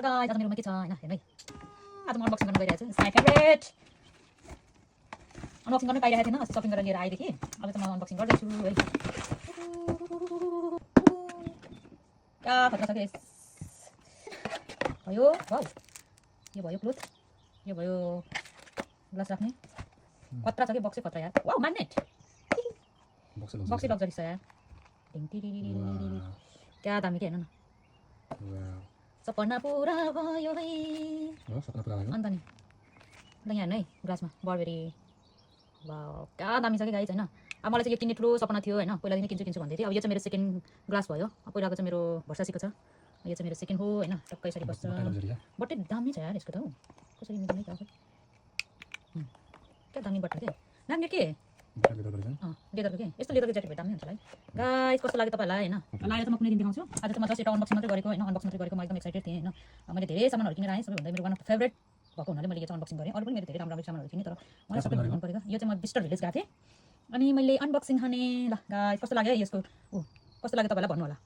guys आज मेरोमा के छ हैन हेर्नु है आज म अनबक्सिङ गर्न गइरहेको छु इट्स माई फेभरेट अनबक्सिङ गर्न पाइरहेको थिएन अस्ति सपिङ गरेर लिएर आएदेखि अब चाहिँ म अनबक्सिङ गर्दैछु है क्या खतरा छ गाइस भयो वाउ यो भयो क्लोथ यो भयो ग्लास राख्ने खतरा छ कि बक्सै खतरा यार वाउ म्याग्नेट बक्सै लग्जरी छ यार क्या दामी के हेर्नु न सपना पुरा भयो है अन्त नि ल यहाँ हेर्नु है ग्लासमा बर्बेरी वाउ क्या दामी छ कि गाइस हैन अब मलाई चाहिँ यो किन्ने ठुलो सपना थियो हैन पहिलादेखि किन्छु भन्दै थिएँ अब यो चाहिँ मेरो सेकेन्ड ग्लास भयो पहिलाको चाहिँ मेरो भर्सासीको छ यो चाहिँ मेरो सेकेन्ड हो हैन टक्कै यसरी बस्छ बट्टै दामी छ यार यसको त हौ कसरी मिल्ने त क्या दामी बट्टा के म्याग्नेट के लेदरको के यस्तो लेदरको ज्याकेट भए दामी हुन्छ है गाइस कस्तो लाग्यो तपाईँलाई हैन लाएर चाहिँ म कुनै दिन देखाउँछु आज चाहिँ म जस्ट एउटा अनबक्सिङ मात्रै गरेको हैन अनबक्सिङ मात्रै गरेको म एकदम एक्साइटेड थिएँ हैन मैले धेरै सामानहरू किनेर आएँ सबैभन्दा मेरो वान अफ फेभरेट भएको हुनाले मैले यो चाहिँ अनबक्सिङ गरेँ अरू पनि मेरो धेरै राम्रो सामानहरू किनेँ तर मलाई सबै मन परेको यो चाहिँ म बिस्टर भिलेज गएको थिएँ अनि मैले अनबक्सिङ गर्ने ल गाइस कस्तो लाग्यो यसको कस्तो लाग्यो तपाईँलाई भन्नु होला